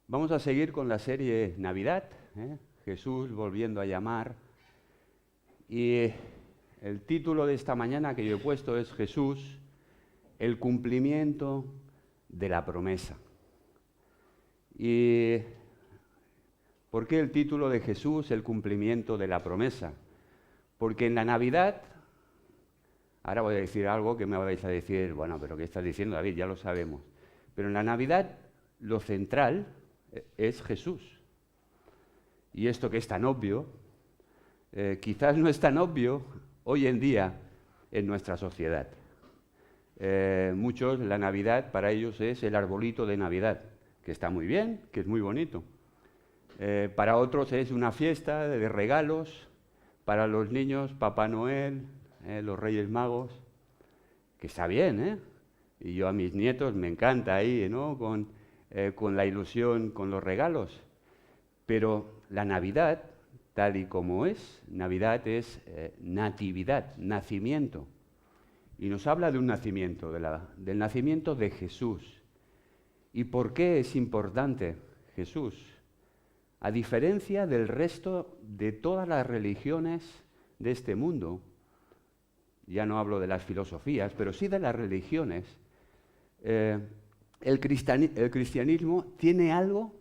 Vamos a seguir con la serie Navidad, Jesús volviendo a llamar. Y el título de esta mañana que yo he puesto es Jesús, el cumplimiento de la promesa. ¿Y por qué el título de Jesús, el cumplimiento de la promesa? Porque en la Navidad, ahora voy a decir algo que me vais a decir, bueno, pero ¿qué estás diciendo, David? Ya lo sabemos. Pero en la Navidad lo central es Jesús. Y esto que es tan obvio, quizás no es tan obvio hoy en día en nuestra sociedad. Muchos, la Navidad para ellos es el arbolito de Navidad, que está muy bien, que es muy bonito. Para otros es una fiesta de regalos, para los niños, Papá Noel, los Reyes Magos, que está bien, ¿eh? Y yo a mis nietos me encanta ahí, ¿no? Con la ilusión, con los regalos. Pero la Navidad, tal y como es, Navidad es natividad, nacimiento. Y nos habla de un nacimiento, del nacimiento de Jesús. ¿Y por qué es importante Jesús? A diferencia del resto de todas las religiones de este mundo, ya no hablo de las filosofías, pero sí de las religiones, el cristianismo tiene algo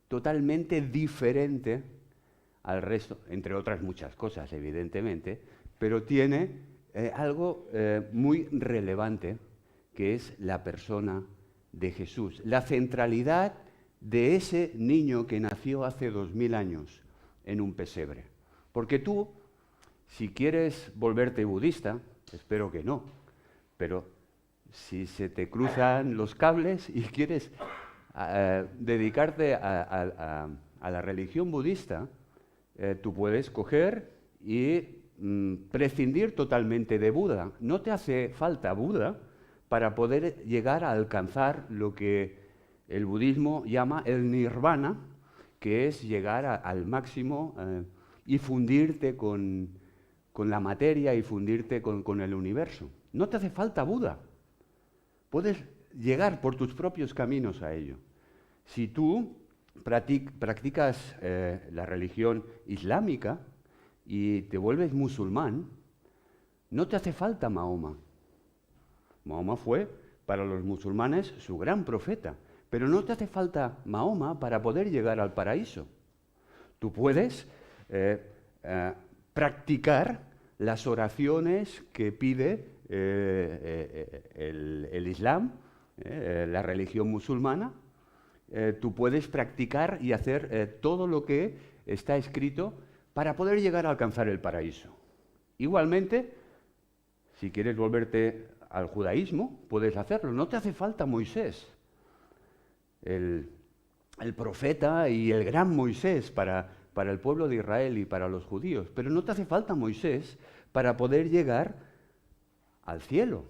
totalmente diferente al resto, entre otras muchas cosas, evidentemente, pero tiene algo muy relevante, que es la persona de Jesús, la centralidad de ese niño que nació hace 2000 años en un pesebre. Porque tú, si quieres volverte budista, espero que no, pero si se te cruzan los cables y quieres dedicarte a la religión budista, tú puedes coger y prescindir totalmente de Buda. No te hace falta Buda para poder llegar a alcanzar lo que el budismo llama el nirvana, que es llegar al máximo y fundirte con la materia y fundirte con el universo. No te hace falta Buda. Puedes llegar por tus propios caminos a ello. Si tú practicas la religión islámica y te vuelves musulmán, no te hace falta Mahoma. Mahoma fue para los musulmanes su gran profeta, pero no te hace falta Mahoma para poder llegar al paraíso. Tú puedes practicar las oraciones que pide el Islam, la religión musulmana. Tú puedes practicar y hacer todo lo que está escrito para poder llegar a alcanzar el paraíso. Igualmente, si quieres volverte al judaísmo, puedes hacerlo. No te hace falta Moisés, el profeta y el gran Moisés para el pueblo de Israel y para los judíos. Pero no te hace falta Moisés para poder llegar al cielo.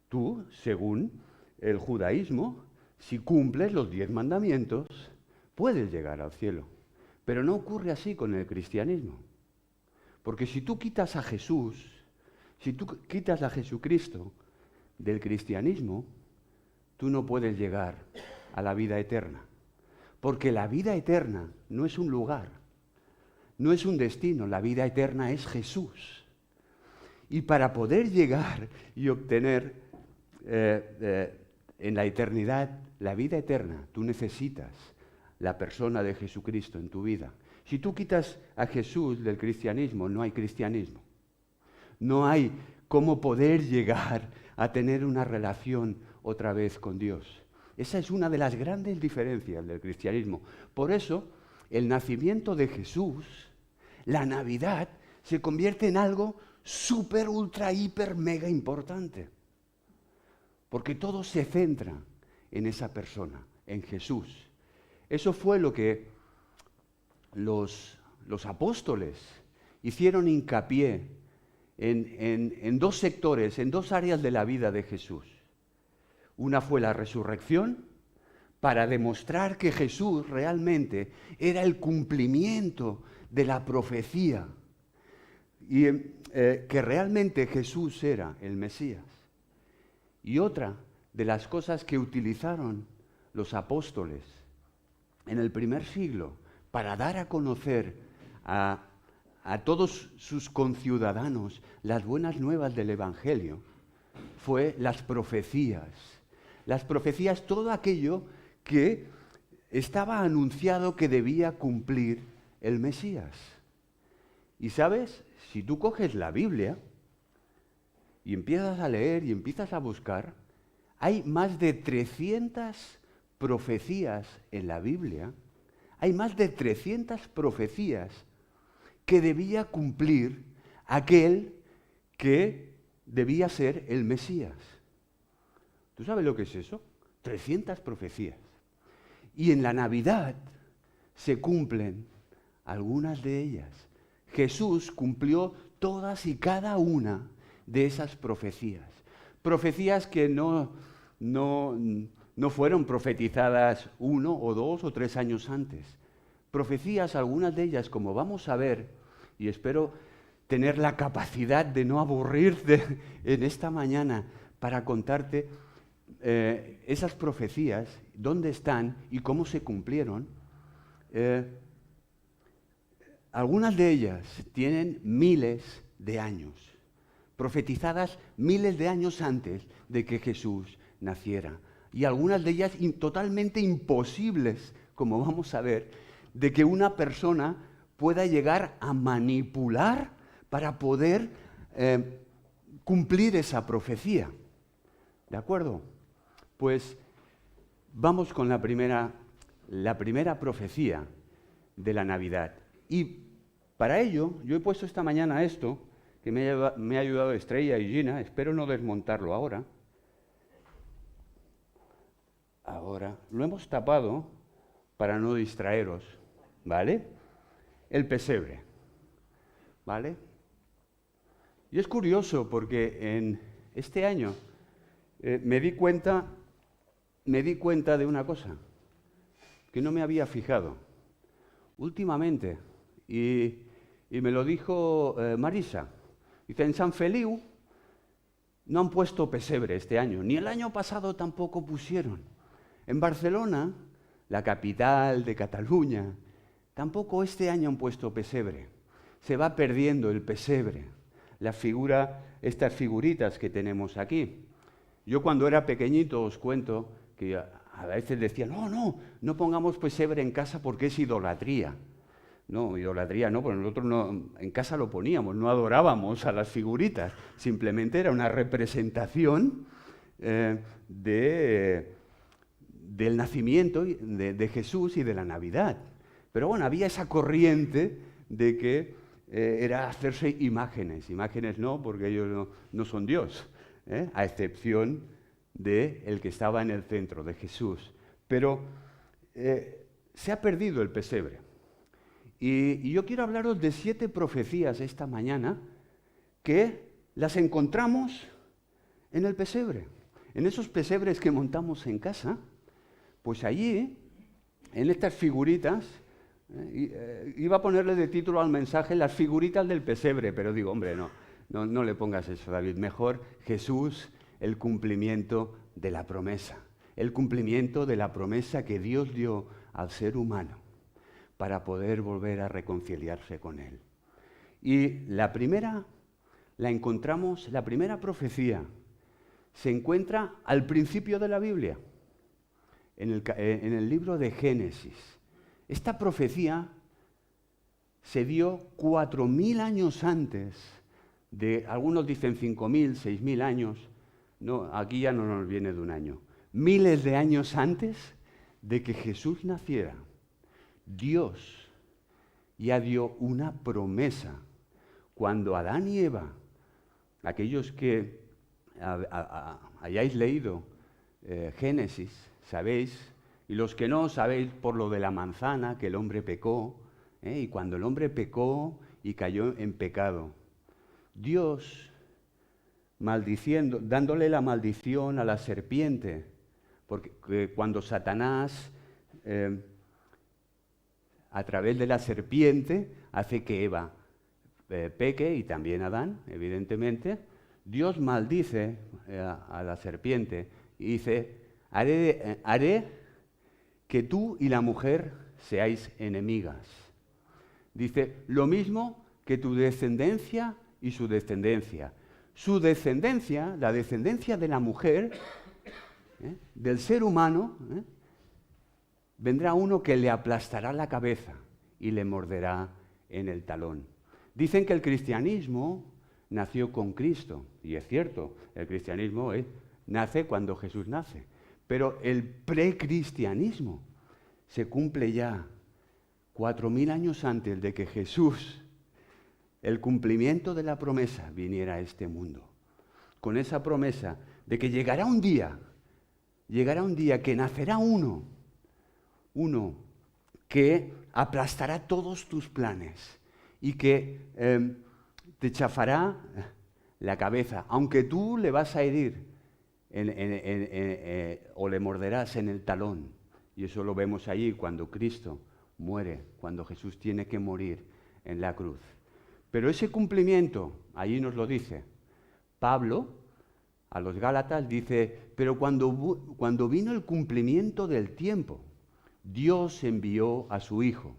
Tú, según el judaísmo, si cumples los 10 mandamientos, puedes llegar al cielo. Pero no ocurre así con el cristianismo. Porque si tú quitas a Jesús, si tú quitas a Jesucristo del cristianismo, tú no puedes llegar a la vida eterna. Porque la vida eterna no es un lugar, no es un destino, la vida eterna es Jesús. Y para poder llegar y obtener en la eternidad la vida eterna, tú necesitas la persona de Jesucristo en tu vida. Si tú quitas a Jesús del cristianismo, no hay cristianismo. No hay cómo poder llegar a tener una relación otra vez con Dios. Esa es una de las grandes diferencias del cristianismo. Por eso, el nacimiento de Jesús, la Navidad, se convierte en algo súper, ultra, hiper, mega importante. Porque todo se centra en esa persona, en Jesús. Eso fue lo que los apóstoles hicieron hincapié en dos sectores, en dos áreas de la vida de Jesús. Una fue la resurrección, para demostrar que Jesús realmente era el cumplimiento de la profecía y que realmente Jesús era el Mesías. Y otra de las cosas que utilizaron los apóstoles en el primer siglo para dar a conocer a todos sus conciudadanos las buenas nuevas del Evangelio fue las profecías. Las profecías, todo aquello que estaba anunciado que debía cumplir el Mesías. Y sabes, si tú coges la Biblia y empiezas a leer y empiezas a buscar, hay más de 300 profecías en la Biblia, hay más de 300 profecías que debía cumplir aquel que debía ser el Mesías. ¿Tú sabes lo que es eso? 300 profecías. Y en la Navidad se cumplen algunas de ellas. Jesús cumplió todas y cada una de esas profecías. Profecías que no fueron profetizadas 1 o 2 o 3 años antes. Profecías, algunas de ellas, como vamos a ver, y espero tener la capacidad de no aburrirte en esta mañana para contarte esas profecías, dónde están y cómo se cumplieron. Algunas de ellas tienen miles de años, profetizadas miles de años antes de que Jesús naciera. Y algunas de ellas totalmente imposibles, como vamos a ver, de que una persona pueda llegar a manipular para poder cumplir esa profecía. ¿De acuerdo? Pues vamos con la primera profecía de la Navidad. Y para ello, yo he puesto esta mañana esto, que me ha ayudado Estrella y Gina, espero no desmontarlo ahora. Ahora, lo hemos tapado para no distraeros, ¿vale? El pesebre, ¿vale? Y es curioso porque en este año me di cuenta de una cosa que no me había fijado últimamente, y me lo dijo Marisa. Dice, en San Feliu no han puesto pesebre este año, ni el año pasado tampoco pusieron. En Barcelona, la capital de Cataluña, tampoco este año han puesto pesebre. Se va perdiendo el pesebre, estas figuritas que tenemos aquí. Yo cuando era pequeñito os cuento que a veces decían, no pongamos pesebre en casa porque es idolatría. No, idolatría no, porque nosotros en casa lo poníamos, no adorábamos a las figuritas, simplemente era una representación del nacimiento de Jesús y de la Navidad. Pero bueno, había esa corriente de que era hacerse imágenes no, porque ellos no son Dios, a excepción del que estaba en el centro, de Jesús. Pero se ha perdido el pesebre. Y yo quiero hablaros de 7 profecías esta mañana que las encontramos en el pesebre. En esos pesebres que montamos en casa, pues allí, en estas figuritas, iba a ponerle de título al mensaje las figuritas del pesebre, pero digo, hombre, no le pongas eso, David. Mejor Jesús, el cumplimiento de la promesa. El cumplimiento de la promesa que Dios dio al ser humano para poder volver a reconciliarse con Él. Y la primera profecía se encuentra al principio de la Biblia, en el libro de Génesis. Esta profecía se dio 4.000 años antes de, algunos dicen 5.000, 6.000 años, no, aquí ya no nos viene de un año, miles de años antes de que Jesús naciera. Dios ya dio una promesa cuando Adán y Eva, aquellos que hayáis leído Génesis, sabéis, y los que no sabéis por lo de la manzana, que el hombre pecó, y cuando el hombre pecó y cayó en pecado, Dios maldiciendo, dándole la maldición a la serpiente, porque cuando Satanás a través de la serpiente hace que Eva peque, y también Adán, evidentemente, Dios maldice a la serpiente y dice, haré que tú y la mujer seáis enemigas. Dice, lo mismo que tu descendencia y su descendencia. Su descendencia, la descendencia de la mujer, del ser humano, vendrá uno que le aplastará la cabeza y le morderá en el talón. Dicen que el cristianismo nació con Cristo, y es cierto, el cristianismo nace cuando Jesús nace, pero el precristianismo se cumple ya 4000 años antes de que Jesús, el cumplimiento de la promesa, viniera a este mundo. Con esa promesa de que llegará un día que nacerá uno que aplastará todos tus planes y que te chafará la cabeza, aunque tú le vas a herir o le morderás en el talón. Y eso lo vemos allí cuando Cristo muere, cuando Jesús tiene que morir en la cruz. Pero ese cumplimiento, allí nos lo dice Pablo a los Gálatas, dice, pero cuando vino el cumplimiento del tiempo, Dios envió a su Hijo,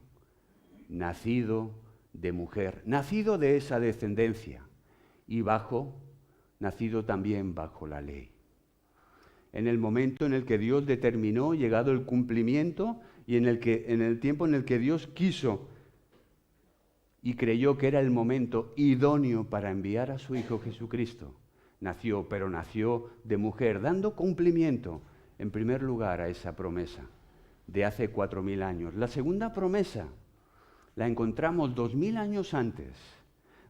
nacido de mujer, nacido de esa descendencia y nacido también bajo la ley. En el momento en el que Dios determinó, llegado el cumplimiento, y en el tiempo en el que Dios quiso y creyó que era el momento idóneo para enviar a su Hijo Jesucristo, nació, pero nació de mujer, dando cumplimiento, en primer lugar, a esa promesa de hace 4000 años. La segunda promesa la encontramos 2000 años antes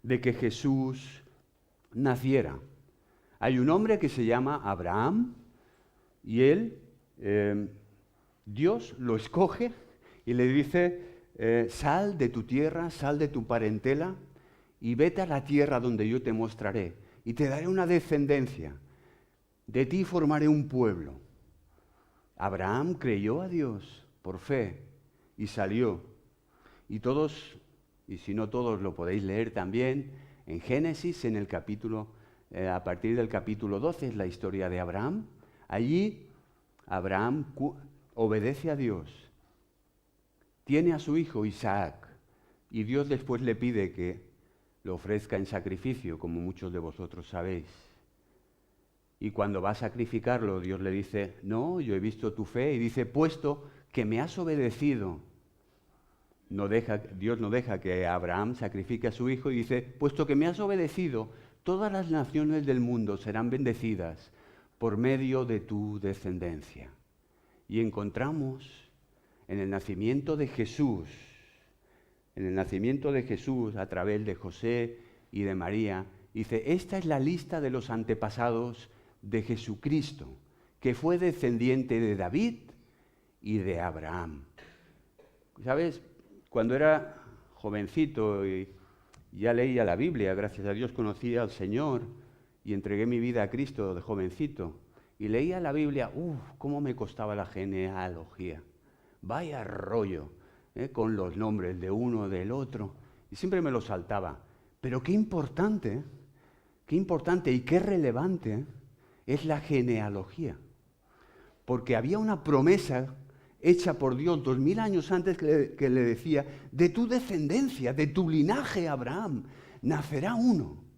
de que Jesús naciera. Hay un hombre que se llama Abraham y él, Dios lo escoge y le dice, sal de tu tierra, sal de tu parentela y vete a la tierra donde yo te mostraré y te daré una descendencia. De ti formaré un pueblo. Abraham creyó a Dios por fe y salió. Y todos, y si no todos lo podéis leer también, en Génesis, en el capítulo, a partir del capítulo 12 es la historia de Abraham. Allí Abraham obedece a Dios, tiene a su hijo Isaac, y Dios después le pide que lo ofrezca en sacrificio, como muchos de vosotros sabéis. Y cuando va a sacrificarlo, Dios le dice, no, yo he visto tu fe, y dice, puesto que me has obedecido. Dios no deja que Abraham sacrifique a su hijo, y dice, puesto que me has obedecido, todas las naciones del mundo serán bendecidas por medio de tu descendencia. Y encontramos en el nacimiento de Jesús, a través de José y de María, dice, esta es la lista de los antepasados de Jesucristo, que fue descendiente de David y de Abraham. ¿Sabes? Cuando era jovencito y ya leía la Biblia, gracias a Dios conocí al Señor y entregué mi vida a Cristo de jovencito, y leía la Biblia, cómo me costaba la genealogía. Vaya rollo, con los nombres de uno, del otro, y siempre me lo saltaba. Pero qué importante y qué relevante es la genealogía. Porque había una promesa hecha por Dios 2000 años antes que le decía, de tu descendencia, de tu linaje, Abraham, nacerá uno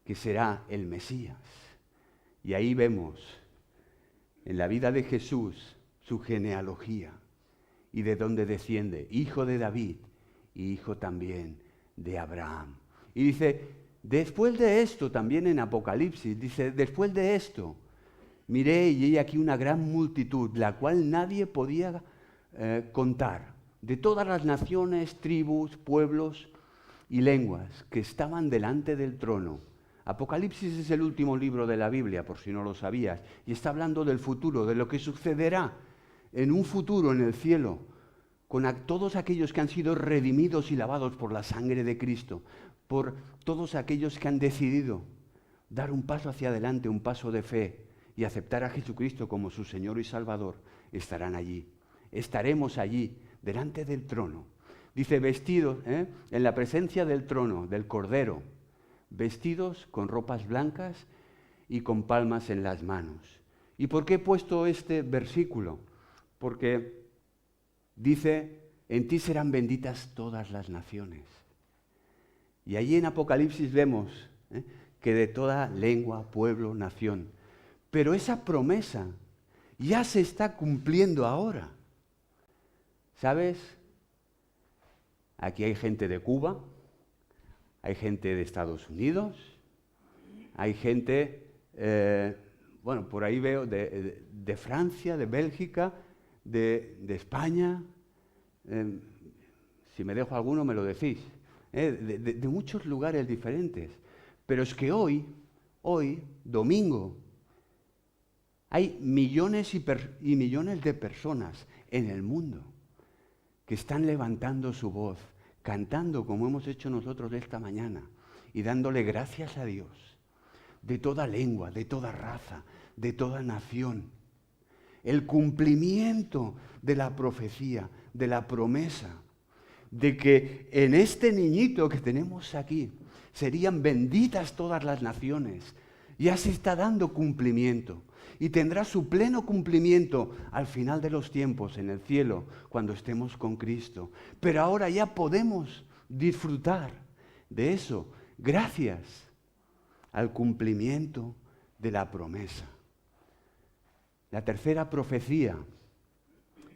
que será el Mesías. Y ahí vemos en la vida de Jesús su genealogía y de dónde desciende, hijo de David y hijo también de Abraham. Y dice, después de esto, también en Apocalipsis, dice, después de esto, miré y he aquí una gran multitud, la cual nadie podía contar, de todas las naciones, tribus, pueblos y lenguas que estaban delante del trono. Apocalipsis es el último libro de la Biblia, por si no lo sabías, y está hablando del futuro, de lo que sucederá en un futuro en el cielo, con todos aquellos que han sido redimidos y lavados por la sangre de Cristo, por todos aquellos que han decidido dar un paso hacia adelante, un paso de fe, y aceptar a Jesucristo como su Señor y Salvador, estarán allí. Estaremos allí, delante del trono. Dice, vestidos en la presencia del trono, del Cordero, vestidos con ropas blancas y con palmas en las manos. ¿Y por qué he puesto este versículo? Porque dice, en ti serán benditas todas las naciones. Y allí en Apocalipsis vemos que de toda lengua, pueblo, nación. Pero esa promesa ya se está cumpliendo ahora. ¿Sabes? Aquí hay gente de Cuba, hay gente de Estados Unidos, hay gente, por ahí veo de Francia, de Bélgica, de España. Si me dejo alguno me lo decís. De muchos lugares diferentes. Pero es que hoy, domingo, hay millones y millones de personas en el mundo que están levantando su voz, cantando como hemos hecho nosotros esta mañana y dándole gracias a Dios, de toda lengua, de toda raza, de toda nación. El cumplimiento de la profecía, de la promesa, de que en este niñito que tenemos aquí serían benditas todas las naciones. Ya se está dando cumplimiento y tendrá su pleno cumplimiento al final de los tiempos en el cielo cuando estemos con Cristo. Pero ahora ya podemos disfrutar de eso gracias al cumplimiento de la promesa. La tercera profecía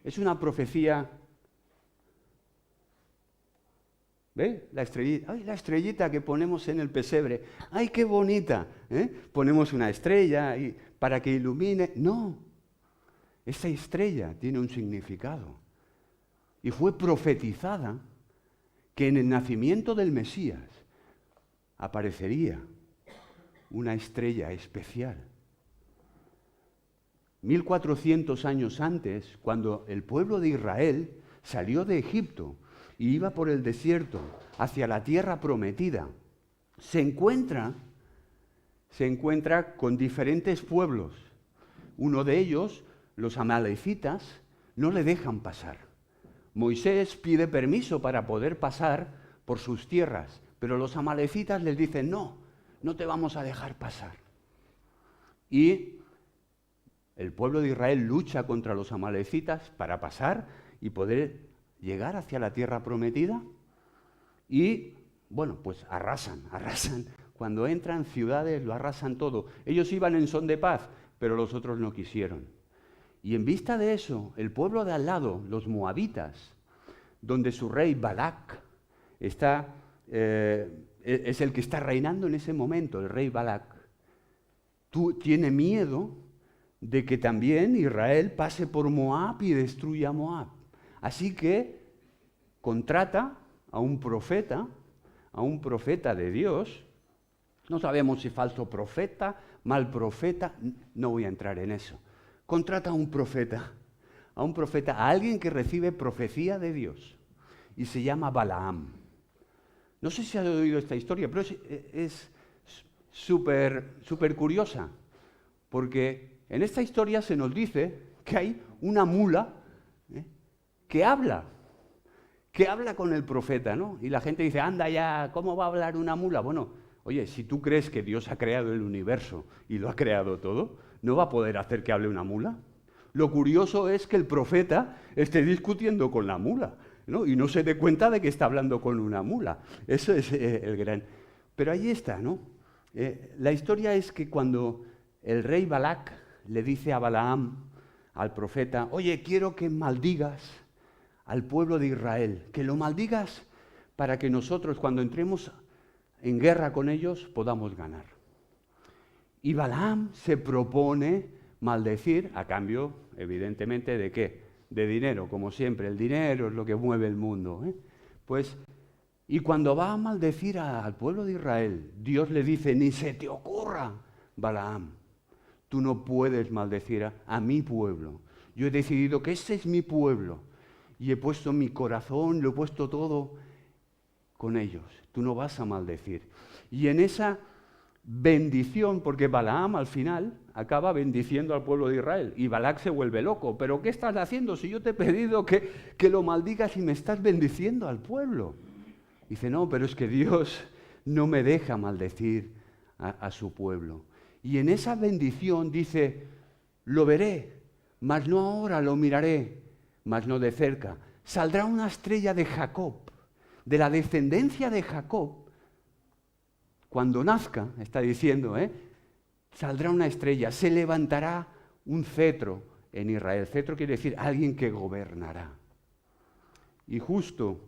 es una profecía. ¿Ve? La estrellita. ¡Ay, la estrellita que ponemos en el pesebre! ¡Ay, qué bonita! Ponemos una estrella para que ilumine. No, esa estrella tiene un significado. Y fue profetizada que en el nacimiento del Mesías aparecería una estrella especial. 1400 años antes, cuando el pueblo de Israel salió de Egipto y iba por el desierto hacia la tierra prometida, se encuentra con diferentes pueblos. Uno de ellos, los amalecitas, no le dejan pasar. Moisés pide permiso para poder pasar por sus tierras, pero los amalecitas les dicen, no te vamos a dejar pasar. Y el pueblo de Israel lucha contra los amalecitas para pasar y poder llegar hacia la tierra prometida. Y, pues arrasan. Cuando entran ciudades lo arrasan todo. Ellos iban en son de paz, pero los otros no quisieron. Y en vista de eso, el pueblo de al lado, los moabitas, donde su rey Balac es el que está reinando en ese momento, el rey Balac, tiene miedo de que también Israel pase por Moab y destruya Moab. Así que contrata a un profeta de Dios. No sabemos si falso profeta, mal profeta, no voy a entrar en eso. Contrata a un profeta, a alguien que recibe profecía de Dios y se llama Balaam. No sé si has oído esta historia, pero es súper curiosa, porque en esta historia se nos dice que hay una mula que habla con el profeta, ¿no? Y la gente dice, anda ya, ¿cómo va a hablar una mula? Bueno, oye, si tú crees que Dios ha creado el universo y lo ha creado todo, ¿no va a poder hacer que hable una mula? Lo curioso es que el profeta esté discutiendo con la mula, ¿no? Y no se dé cuenta de que está hablando con una mula. Eso es el gran... Pero ahí está, ¿no? La historia es que cuando el rey Balac le dice a Balaam, al profeta, oye, quiero que maldigas al pueblo de Israel, que lo maldigas para que nosotros cuando entremos en guerra con ellos podamos ganar. Y Balaam se propone maldecir a cambio, evidentemente, ¿de qué? De dinero, como siempre, el dinero es lo que mueve el mundo. Y cuando va a maldecir al pueblo de Israel, Dios le dice, ni se te ocurra, Balaam, tú no puedes maldecir a mi pueblo. Yo he decidido que ese es mi pueblo y he puesto mi corazón, lo he puesto todo con ellos. Tú no vas a maldecir. Y en esa bendición, porque Balaam al final acaba bendiciendo al pueblo de Israel y Balac se vuelve loco. ¿Pero qué estás haciendo si yo te he pedido que lo maldigas y me estás bendiciendo al pueblo? Dice, no, pero es que Dios no me deja maldecir a su pueblo. Y en esa bendición dice, Lo veré, mas no ahora, lo miraré, mas no de cerca. Saldrá una estrella de Jacob, de la descendencia de Jacob. Cuando nazca, está diciendo, saldrá una estrella, se levantará un cetro en Israel. Cetro quiere decir alguien que gobernará. Y justo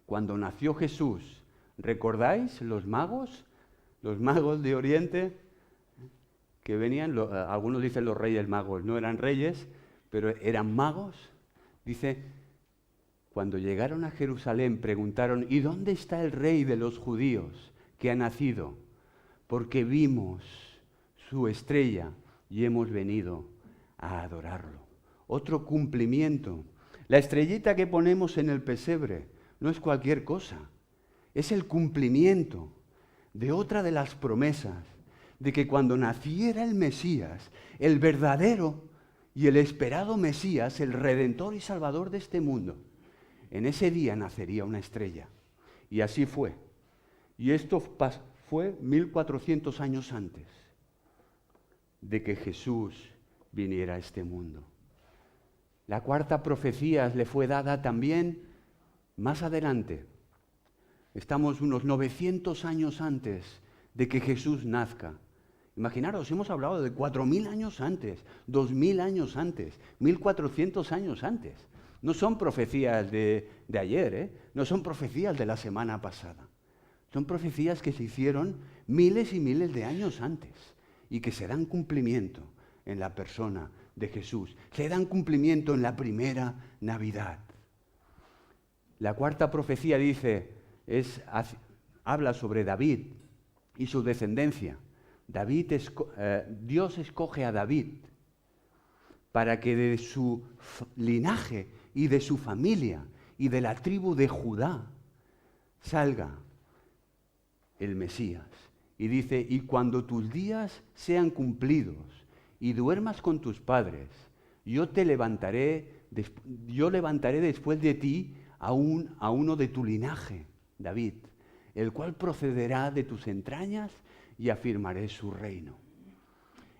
cuando nació Jesús, ¿recordáis los magos? Los magos de Oriente que venían, algunos dicen los reyes magos, no eran reyes, pero eran magos. Dice, cuando llegaron a Jerusalén preguntaron, ¿y dónde está el rey de los judíos que ha nacido? Porque vimos su estrella y hemos venido a adorarlo. Otro cumplimiento. La estrellita que ponemos en el pesebre no es cualquier cosa, es el cumplimiento de otra de las promesas de que cuando naciera el Mesías, el verdadero y el esperado Mesías, el Redentor y Salvador de este mundo, en ese día nacería una estrella. Y así fue. Y esto fue 1400 años antes de que Jesús viniera a este mundo. La cuarta profecía le fue dada también más adelante. Estamos unos 900 años antes de que Jesús nazca. Imaginaros, hemos hablado de 4000 años antes, 2000 años antes, 1400 años antes. No son profecías de ayer, no son profecías de la semana pasada. Son profecías que se hicieron miles y miles de años antes y que se dan cumplimiento en la persona de Jesús. Se dan cumplimiento en la primera Navidad. La cuarta profecía dice, habla sobre David y su descendencia. Dios escoge a David para que de su linaje y de su familia y de la tribu de Judá salga el Mesías. Y dice, y cuando tus días sean cumplidos y duermas con tus padres, yo levantaré después de ti a uno de tu linaje, David, el cual procederá de tus entrañas y afirmaré su reino.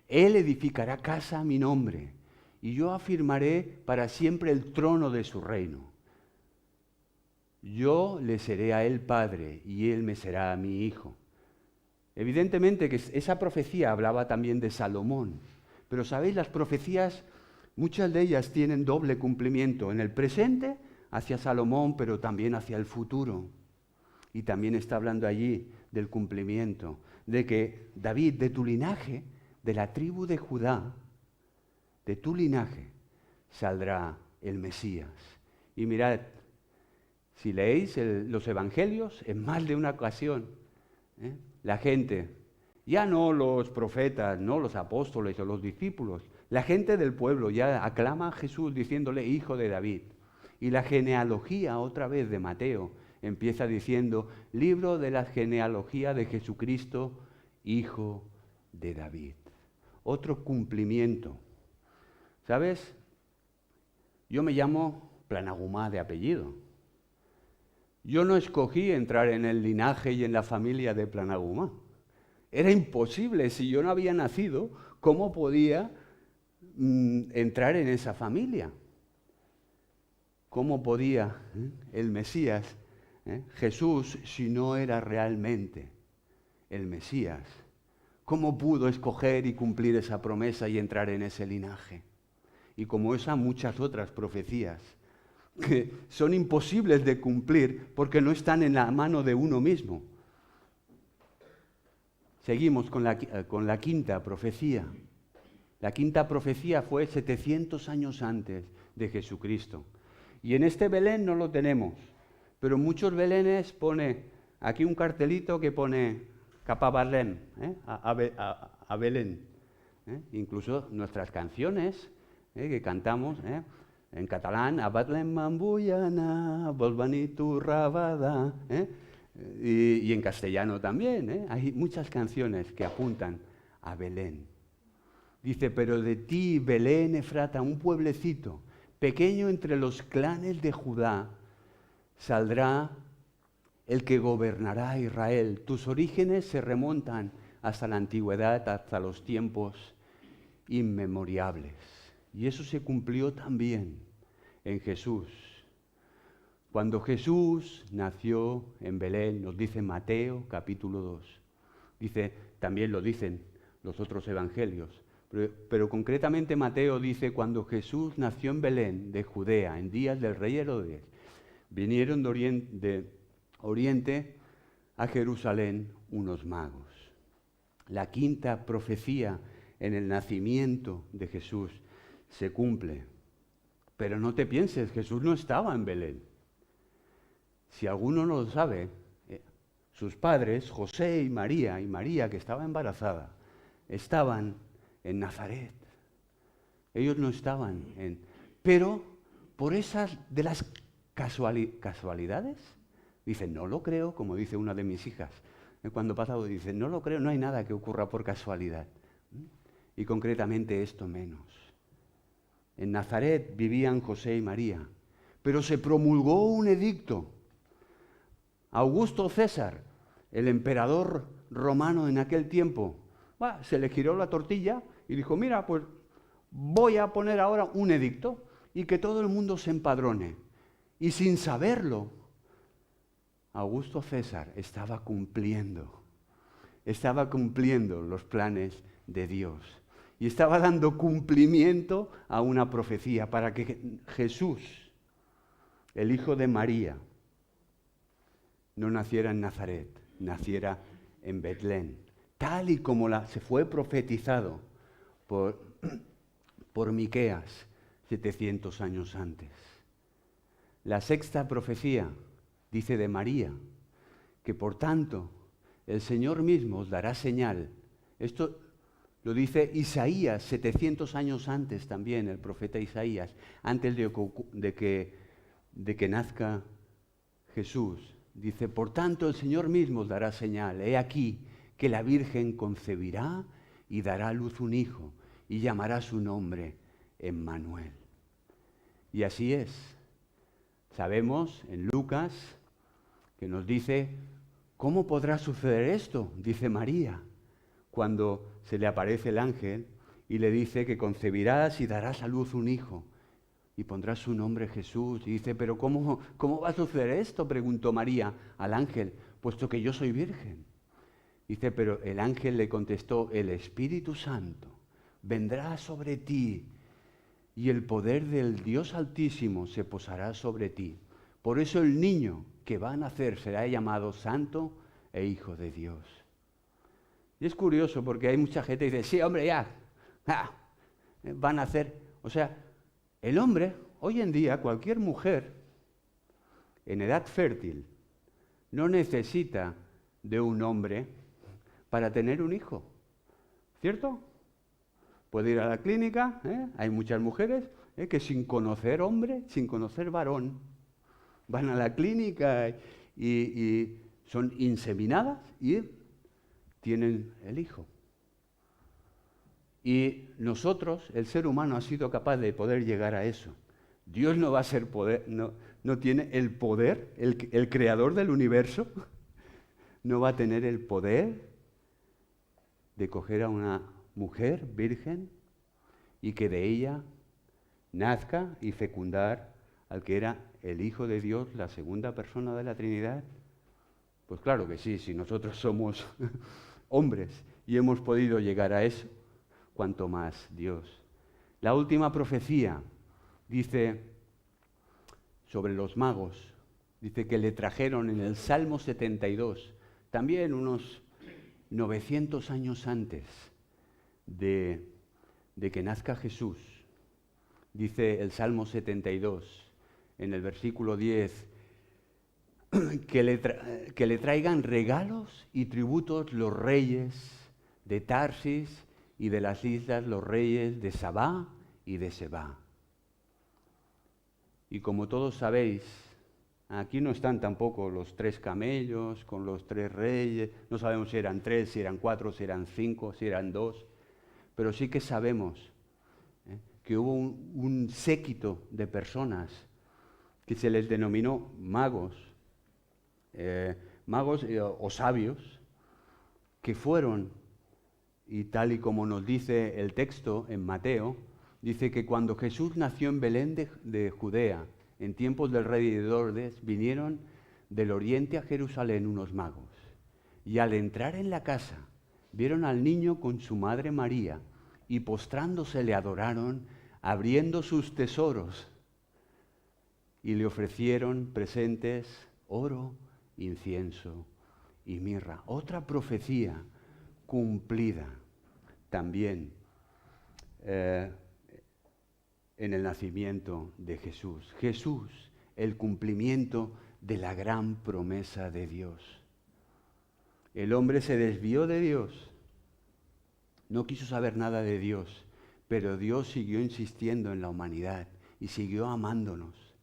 Él edificará casa a mi nombre, y yo afirmaré para siempre el trono de su reino. Yo le seré a él padre, y él me será a mi hijo. Evidentemente que esa profecía hablaba también de Salomón, pero sabéis, las profecías, muchas de ellas tienen doble cumplimiento, en el presente hacia Salomón, pero también hacia el futuro. Y también está hablando allí del cumplimiento, de que David, de tu linaje, de la tribu de Judá, de tu linaje, saldrá el Mesías. Y mirad, si leéis los evangelios, en más de una ocasión, la gente, ya no los profetas, no los apóstoles o los discípulos, la gente del pueblo ya aclama a Jesús diciéndole hijo de David. Y la genealogía otra vez de Mateo empieza diciendo, libro de la genealogía de Jesucristo, hijo de David. Otro cumplimiento. ¿Sabes? Yo me llamo Planagumá de apellido. Yo no escogí entrar en el linaje y en la familia de Planagumá. Era imposible, si yo no había nacido, ¿cómo podía entrar en esa familia? ¿Cómo podía el Mesías, Jesús, si no era realmente el Mesías? ¿Cómo pudo escoger y cumplir esa promesa y entrar en ese linaje? Y como esas muchas otras profecías que son imposibles de cumplir porque no están en la mano de uno mismo. Seguimos con la quinta profecía. La quinta profecía fue 700 años antes de Jesucristo. Y en este Belén no lo tenemos, pero muchos Belenes pone aquí un cartelito que pone Capabarlén, a Belén. Incluso nuestras canciones que cantamos en catalán, a Betlem me'n vull anar, vols venir tu rabada, y en castellano también, hay muchas canciones que apuntan a Belén. Dice, pero de ti, Belén Efrata, un pueblecito pequeño entre los clanes de Judá, saldrá el que gobernará a Israel. Tus orígenes se remontan hasta la antigüedad, hasta los tiempos inmemorables. Y eso se cumplió también en Jesús. Cuando Jesús nació en Belén, nos dice Mateo capítulo 2. Dice, también lo dicen los otros evangelios, pero concretamente Mateo dice, cuando Jesús nació en Belén de Judea, en días del rey Herodes, vinieron de Oriente a Jerusalén unos magos. La quinta profecía en el nacimiento de Jesús se cumple. Pero no te pienses, Jesús no estaba en Belén. Si alguno no lo sabe, sus padres, José y María que estaba embarazada, estaban en Nazaret. Ellos no estaban en... Pero por esas de las casualidades, dicen, no lo creo, como dice una de mis hijas. Cuando pasa algo, dicen, no lo creo, no hay nada que ocurra por casualidad. Y concretamente esto menos. En Nazaret vivían José y María, pero se promulgó un edicto. Augusto César, el emperador romano en aquel tiempo, se le giró la tortilla y dijo, mira, pues voy a poner ahora un edicto y que todo el mundo se empadrone. Y sin saberlo, Augusto César estaba cumpliendo los planes de Dios. Y estaba dando cumplimiento a una profecía para que Jesús, el hijo de María, no naciera en Nazaret, naciera en Betlén, tal y como se fue profetizado por Miqueas 700 años antes. La sexta profecía dice de María, que por tanto el Señor mismo os dará señal. Esto lo dice Isaías 700 años antes también, el profeta Isaías, antes de que nazca Jesús. Dice, por tanto el Señor mismo os dará señal. He aquí que la Virgen concebirá y dará a luz un hijo y llamará su nombre Emmanuel. Y así es. Sabemos en Lucas que nos dice, ¿cómo podrá suceder esto? Dice María, cuando se le aparece el ángel y le dice que concebirás y darás a luz un hijo y pondrás su nombre Jesús. Y dice, pero ¿cómo va a suceder esto? Preguntó María al ángel, puesto que yo soy virgen. Dice, pero el ángel le contestó, el Espíritu Santo vendrá sobre ti y el poder del Dios Altísimo se posará sobre ti. Por eso el niño que va a nacer será llamado Santo e Hijo de Dios. Y es curioso porque hay mucha gente que dice, sí, hombre, ya, van a nacer. O sea, el hombre, hoy en día, cualquier mujer en edad fértil no necesita de un hombre para tener un hijo, ¿cierto? Puede ir a la clínica, hay muchas mujeres que sin conocer hombre, sin conocer varón, van a la clínica y son inseminadas y tienen el hijo. Y nosotros, el ser humano, ha sido capaz de poder llegar a eso. Dios no va a ser poder, no tiene el poder, el creador del universo, no va a tener el poder de coger a una mujer virgen y que de ella nazca y fecundar al que era el Hijo de Dios, la segunda persona de la Trinidad. Pues claro que sí, si nosotros somos hombres y hemos podido llegar a eso, cuanto más Dios. La última profecía dice sobre los magos, dice que le trajeron en el Salmo 72, también unos 900 años antes de que nazca Jesús. Dice el Salmo 72, en el versículo 10, que le traigan regalos y tributos los reyes de Tarsis y de las islas los reyes de Sabá y de Sebá. Y como todos sabéis, aquí no están tampoco los 3 camellos con los 3 reyes, no sabemos si eran 3, si eran 4, si eran 5, si eran 2, pero sí que sabemos que hubo un séquito de personas que se les denominó magos o sabios, que fueron y tal y como nos dice el texto en Mateo, dice que cuando Jesús nació en Belén de Judea, en tiempos del rey Herodes, vinieron del oriente a Jerusalén unos magos. Y al entrar en la casa, vieron al niño con su madre María, y postrándose le adoraron, abriendo sus tesoros, y le ofrecieron presentes, oro, incienso y mirra. Otra profecía cumplida también en el nacimiento de Jesús. Jesús, el cumplimiento de la gran promesa de Dios. El hombre se desvió de Dios, no quiso saber nada de Dios, pero Dios siguió insistiendo en la humanidad y siguió amándonos,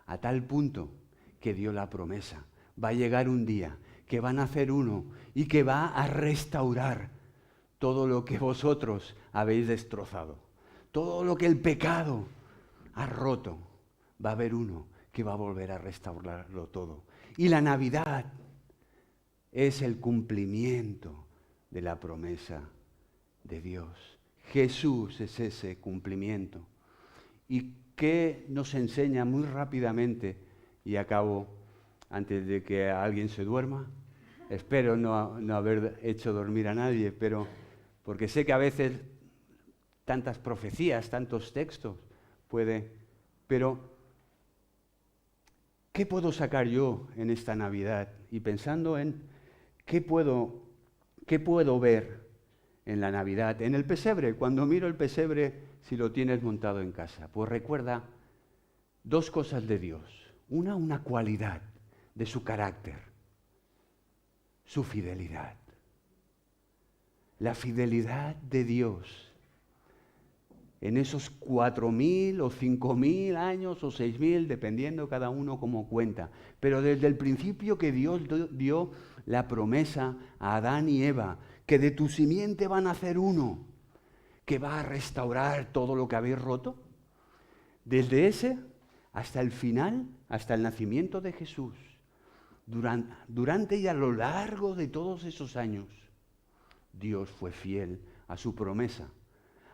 a tal punto que dio la promesa. Va a llegar un día que va a nacer uno y que va a restaurar todo lo que vosotros habéis destrozado, todo lo que el pecado ha roto. Va a haber uno que va a volver a restaurarlo todo. Y la Navidad es el cumplimiento de la promesa de Dios. Jesús es ese cumplimiento. ¿Y qué nos enseña muy rápidamente? Y acabo antes de que alguien se duerma. Espero no haber hecho dormir a nadie, pero porque sé que a veces tantas profecías, tantos textos pero ¿qué puedo sacar yo en esta Navidad? Y pensando en ¿qué puedo ver en la Navidad? En el pesebre, cuando miro el pesebre, si lo tienes montado en casa, pues recuerda dos cosas de Dios. Una cualidad de su carácter, su fidelidad. La fidelidad de Dios en esos 4.000 o 5.000 años o 6.000, dependiendo cada uno como cuenta. Pero desde el principio que Dios dio la promesa a Adán y Eva, que de tu simiente van a nacer uno, que va a restaurar todo lo que habéis roto. Desde ese hasta el final, hasta el nacimiento de Jesús, durante y a lo largo de todos esos años, Dios fue fiel a su promesa.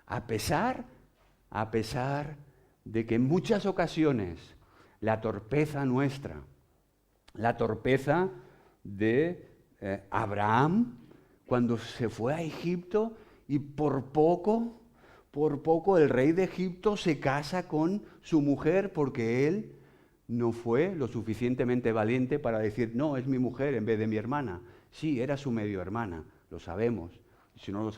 A pesar de que en muchas ocasiones la torpeza nuestra, la torpeza de Abraham, cuando se fue a Egipto y por poco el rey de Egipto se casa con su mujer porque él no fue lo suficientemente valiente para decir, no, es mi mujer en vez de mi hermana. Sí, era su medio hermana, lo sabemos. Y si no lo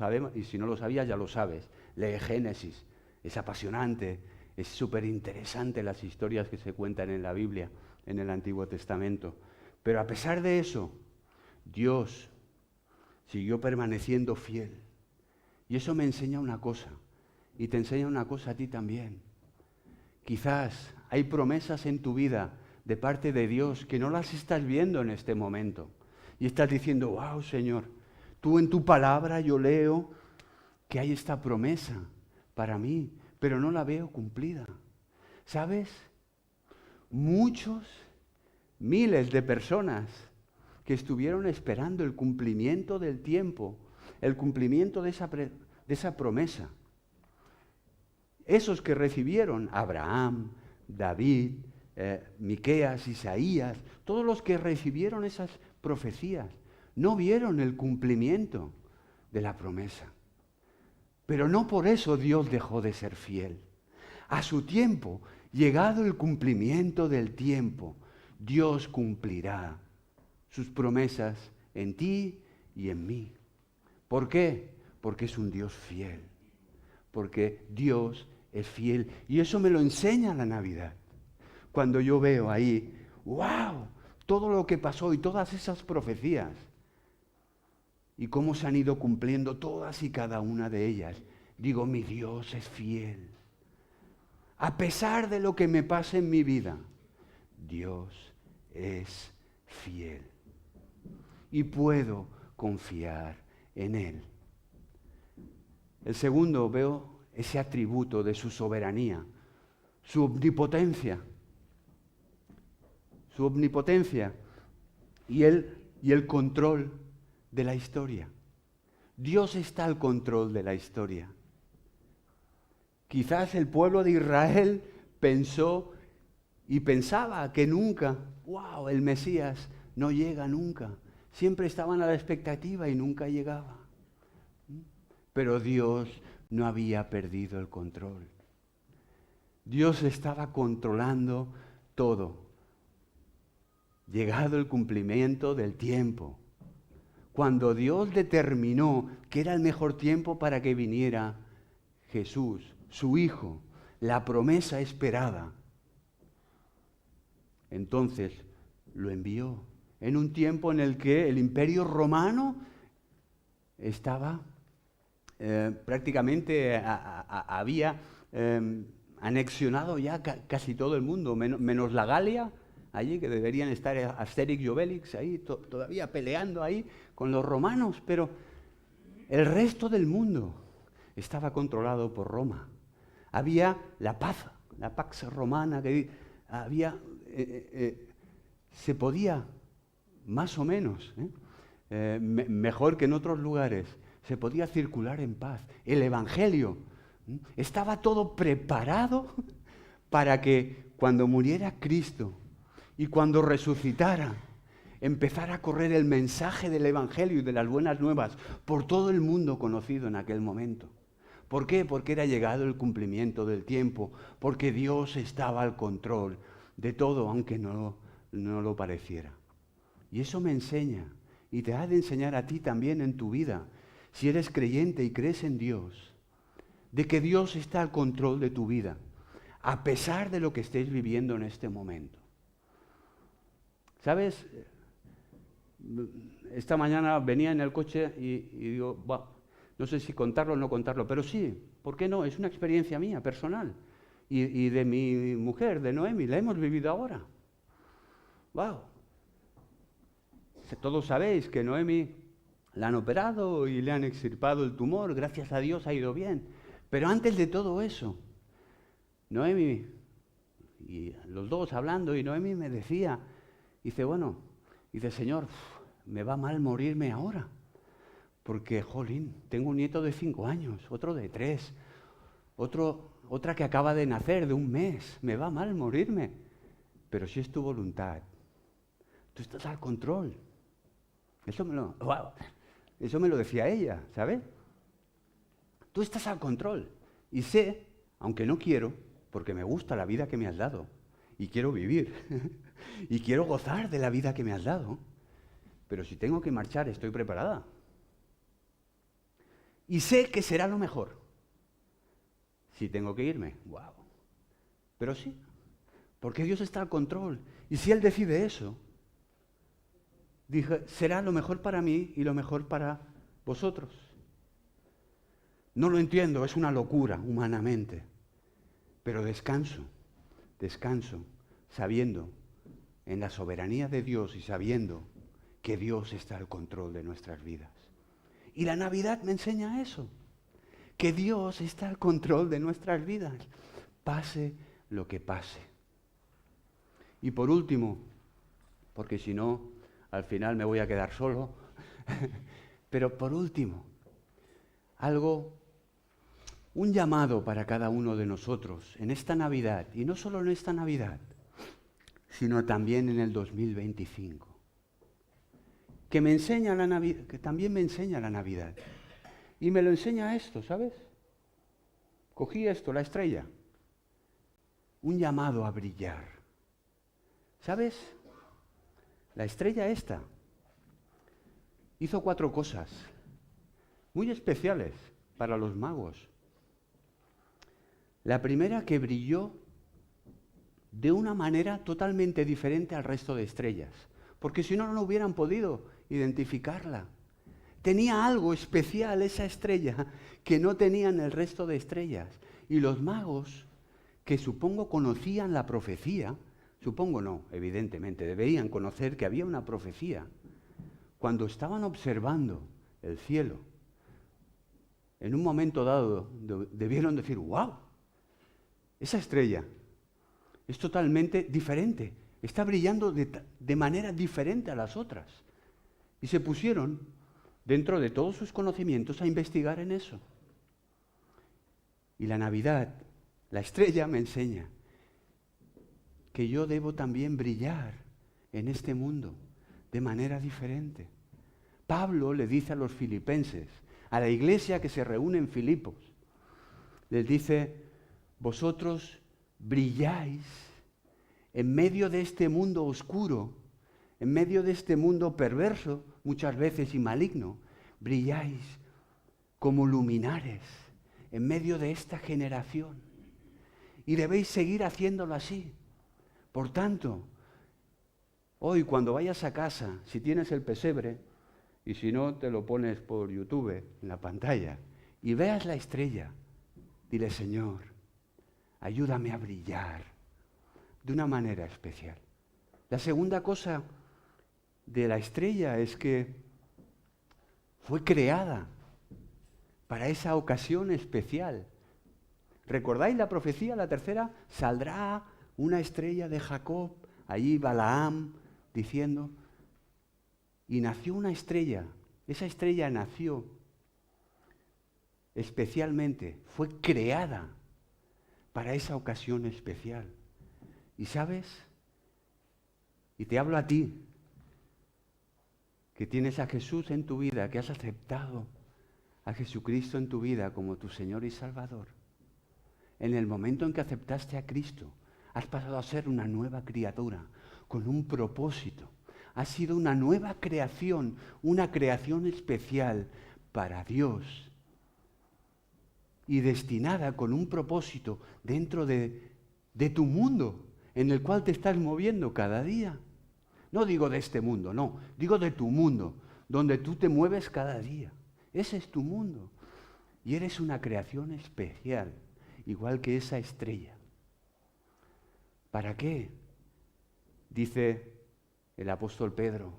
sabías, ya lo sabes. Lee Génesis, es apasionante, es súper interesante las historias que se cuentan en la Biblia, en el Antiguo Testamento. Pero a pesar de eso, Dios siguió permaneciendo fiel. Y eso me enseña una cosa, y te enseña una cosa a ti también. Quizás hay promesas en tu vida de parte de Dios que no las estás viendo en este momento. Y estás diciendo, wow, Señor, tú en tu palabra yo leo que hay esta promesa para mí, pero no la veo cumplida. ¿Sabes? Miles de personas que estuvieron esperando el cumplimiento del tiempo, el cumplimiento de esa promesa. Esos que recibieron, Abraham, David, Miqueas, Isaías, todos los que recibieron esas profecías, no vieron el cumplimiento de la promesa. Pero no por eso Dios dejó de ser fiel. A su tiempo, llegado el cumplimiento del tiempo, Dios cumplirá sus promesas en ti y en mí. ¿Por qué? Porque es un Dios fiel. Porque Dios es fiel. Y eso me lo enseña la Navidad. Cuando yo veo ahí, ¡wow! Todo lo que pasó y todas esas profecías. Y cómo se han ido cumpliendo todas y cada una de ellas. Digo, mi Dios es fiel. A pesar de lo que me pase en mi vida, Dios es fiel. Y puedo confiar en Él. El segundo, veo ese atributo de su soberanía, su omnipotencia. Su omnipotencia y el control de la historia. Dios está al control de la historia. Quizás el pueblo de Israel pensó y pensaba que nunca, wow, el Mesías no llega nunca. Siempre estaban a la expectativa y nunca llegaba. Pero Dios no había perdido el control. Dios estaba controlando todo. Llegado el cumplimiento del tiempo, cuando Dios determinó que era el mejor tiempo para que viniera Jesús, su Hijo, la promesa esperada, entonces lo envió en un tiempo en el que el Imperio Romano estaba prácticamente había anexionado ya casi todo el mundo, menos la Galia, allí que deberían estar Asterix y Obelix ahí todavía peleando ahí con los romanos, pero el resto del mundo estaba controlado por Roma. Había la paz, la pax romana, que había, se podía, más o menos, mejor que en otros lugares, se podía circular en paz. El Evangelio, estaba todo preparado para que cuando muriera Cristo y cuando resucitara, empezara a correr el mensaje del Evangelio y de las buenas nuevas por todo el mundo conocido en aquel momento. ¿Por qué? Porque era llegado el cumplimiento del tiempo, porque Dios estaba al control de todo, aunque no lo pareciera. Y eso me enseña, y te ha de enseñar a ti también en tu vida, si eres creyente y crees en Dios, de que Dios está al control de tu vida, a pesar de lo que estés viviendo en este momento. ¿Sabes? Esta mañana venía en el coche y digo, bueno, no sé si contarlo o no contarlo, pero sí, ¿por qué no? Es una experiencia mía, personal, y de mi mujer, de Noemi, la hemos vivido ahora. ¡Wow! Todos sabéis que Noemi la han operado y le han extirpado el tumor, gracias a Dios ha ido bien. Pero antes de todo eso, Noemi, y los dos hablando, y Noemi me decía, dice, bueno, dice, Señor, me va mal morirme ahora, porque, jolín, tengo un nieto de 5 años, otro de 3, otra que acaba de nacer de 1 mes, me va mal morirme, pero si es tu voluntad, tú estás al control. Eso me lo decía ella, ¿sabes? Tú estás al control. Y sé, aunque no quiero, porque me gusta la vida que me has dado, y quiero vivir, y quiero gozar de la vida que me has dado, pero si tengo que marchar, estoy preparada. Y sé que será lo mejor. Si tengo que irme, wow. Pero sí, porque Dios está al control. Y si Él decide eso, dije, será lo mejor para mí y lo mejor para vosotros. No lo entiendo, es una locura humanamente, pero descanso, sabiendo en la soberanía de Dios y sabiendo que Dios está al control de nuestras vidas. Y la Navidad me enseña eso, que Dios está al control de nuestras vidas, pase lo que pase. Y por último, porque si no, al final me voy a quedar solo, pero por último, un llamado para cada uno de nosotros en esta Navidad, y no solo en esta Navidad, sino también en el 2025, que también me enseña la Navidad. Y me lo enseña esto, ¿sabes? Cogí esto, la estrella, un llamado a brillar. ¿Sabes? La estrella esta hizo 4 cosas muy especiales para los magos. La primera, que brilló de una manera totalmente diferente al resto de estrellas, porque si no, no hubieran podido identificarla. Tenía algo especial esa estrella que no tenían el resto de estrellas. Y los magos, que supongo conocían la profecía, supongo no, evidentemente, deberían conocer que había una profecía, cuando estaban observando el cielo, en un momento dado debieron decir, ¡wow! Esa estrella es totalmente diferente, está brillando de manera diferente a las otras. Y se pusieron dentro de todos sus conocimientos, a investigar en eso. Y la Navidad, la estrella me enseña que yo debo también brillar en este mundo de manera diferente. Pablo le dice a los filipenses, a la iglesia que se reúne en Filipos, les dice, vosotros brilláis en medio de este mundo oscuro, en medio de este mundo perverso, muchas veces y maligno, brilláis como luminares en medio de esta generación. Y debéis seguir haciéndolo así. Por tanto, hoy cuando vayas a casa, si tienes el pesebre, y si no te lo pones por YouTube en la pantalla, y veas la estrella, dile, Señor, ayúdame a brillar de una manera especial. La segunda cosa de la estrella es que fue creada para esa ocasión especial. ¿Recordáis la profecía, la tercera? Saldrá una estrella de Jacob, allí Balaam diciendo, y nació una estrella. Esa estrella nació especialmente, fue creada para esa ocasión especial. ¿Y sabes? Y te hablo a ti, que tienes a Jesús en tu vida, que has aceptado a Jesucristo en tu vida como tu Señor y Salvador. En el momento en que aceptaste a Cristo, has pasado a ser una nueva criatura, con un propósito. Has sido una nueva creación, una creación especial para Dios y destinada con un propósito dentro de tu mundo en el cual te estás moviendo cada día. No digo de este mundo, no, digo de tu mundo, donde tú te mueves cada día. Ese es tu mundo. Y eres una creación especial, igual que esa estrella. ¿Para qué? Dice el apóstol Pedro,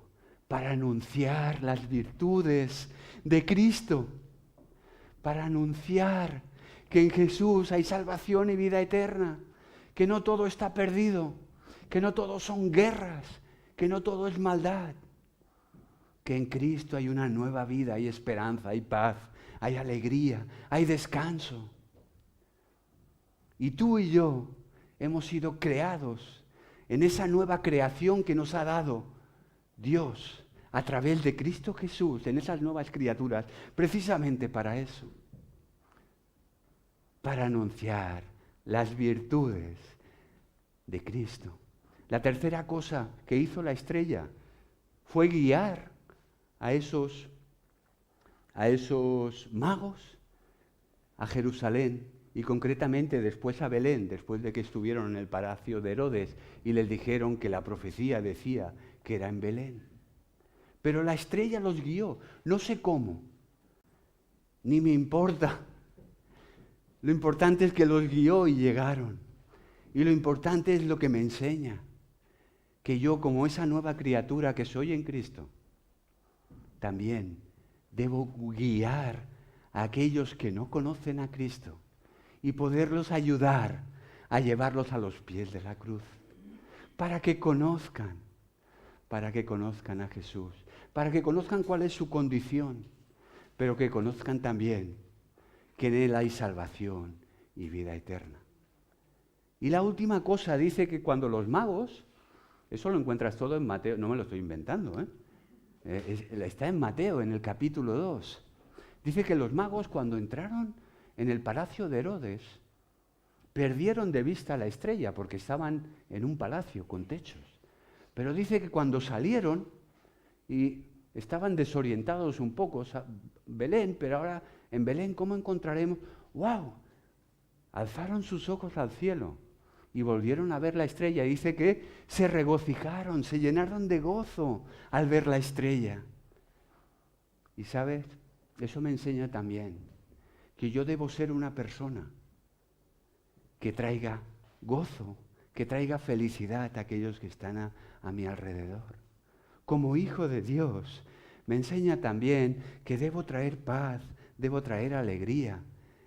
para anunciar las virtudes de Cristo, para anunciar que en Jesús hay salvación y vida eterna, que no todo está perdido, que no todo son guerras, que no todo es maldad, que en Cristo hay una nueva vida, hay esperanza, hay paz, hay alegría, hay descanso. Y tú y yo hemos sido creados en esa nueva creación que nos ha dado Dios a través de Cristo Jesús, en esas nuevas criaturas, precisamente para eso, para anunciar las virtudes de Cristo. La tercera cosa que hizo la estrella fue guiar a esos magos a Jerusalén y concretamente después a Belén, después de que estuvieron en el palacio de Herodes y les dijeron que la profecía decía que era en Belén. Pero la estrella los guió, no sé cómo, ni me importa. Lo importante es que los guió y llegaron. Y lo importante es lo que me enseña, que yo como esa nueva criatura que soy en Cristo, también debo guiar a aquellos que no conocen a Cristo y poderlos ayudar a llevarlos a los pies de la cruz, para que conozcan a Jesús, para que conozcan cuál es su condición, pero que conozcan también que en Él hay salvación y vida eterna. Y la última cosa dice que cuando los magos, eso lo encuentras todo en Mateo, no me lo estoy inventando, está en Mateo, en el capítulo 2. Dice que los magos cuando entraron en el palacio de Herodes, perdieron de vista la estrella porque estaban en un palacio con techos. Pero dice que cuando salieron y estaban desorientados un poco, Belén, pero ahora en Belén, ¿cómo encontraremos? ¡Wow! Alzaron sus ojos al cielo y volvieron a ver la estrella. Dice que se regocijaron, se llenaron de gozo al ver la estrella. Y ¿sabes? Eso me enseña también que yo debo ser una persona que traiga gozo, que traiga felicidad a aquellos que están a mi alrededor. Como hijo de Dios, me enseña también que debo traer paz, debo traer alegría,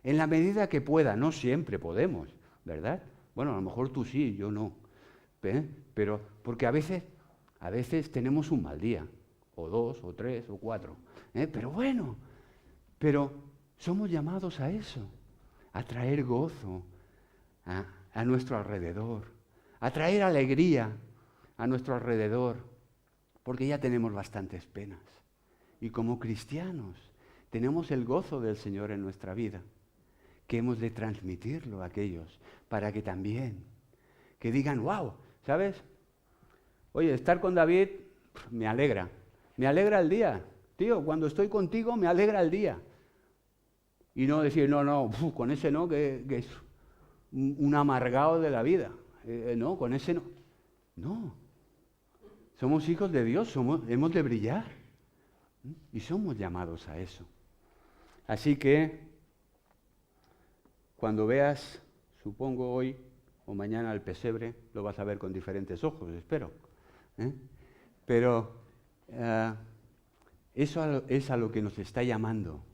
en la medida que pueda. No siempre podemos, ¿verdad? Bueno, a lo mejor tú sí, yo no. Pero porque a veces tenemos un mal día, o 2, o 3, o 4. Pero bueno, pero somos llamados a eso, a traer gozo a nuestro alrededor, a traer alegría a nuestro alrededor, porque ya tenemos bastantes penas. Y como cristianos tenemos el gozo del Señor en nuestra vida, que hemos de transmitirlo a aquellos, para que también, que digan, wow, ¿sabes? Oye, estar con David me alegra el día. Tío, cuando estoy contigo me alegra el día. Y no decir, no, con ese no, que es un amargado de la vida. No, con ese no. No. Somos hijos de Dios, hemos de brillar. Y somos llamados a eso. Así que, cuando veas, supongo hoy o mañana el pesebre, lo vas a ver con diferentes ojos, espero. Pero eso es a lo que nos está llamando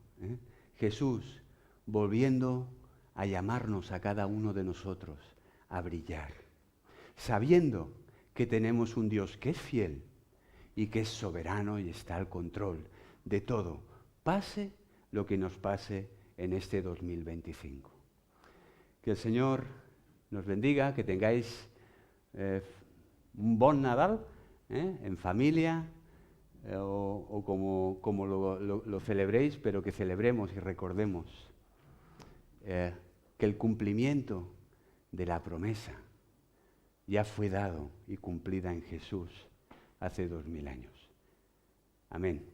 Jesús, volviendo a llamarnos a cada uno de nosotros a brillar, sabiendo que tenemos un Dios que es fiel y que es soberano y está al control de todo, pase lo que nos pase en este 2025. Que el Señor nos bendiga, que tengáis un buen Nadal en familia o como lo celebréis, pero que celebremos y recordemos que el cumplimiento de la promesa ya fue dado y cumplida en Jesús hace 2000 años. Amén.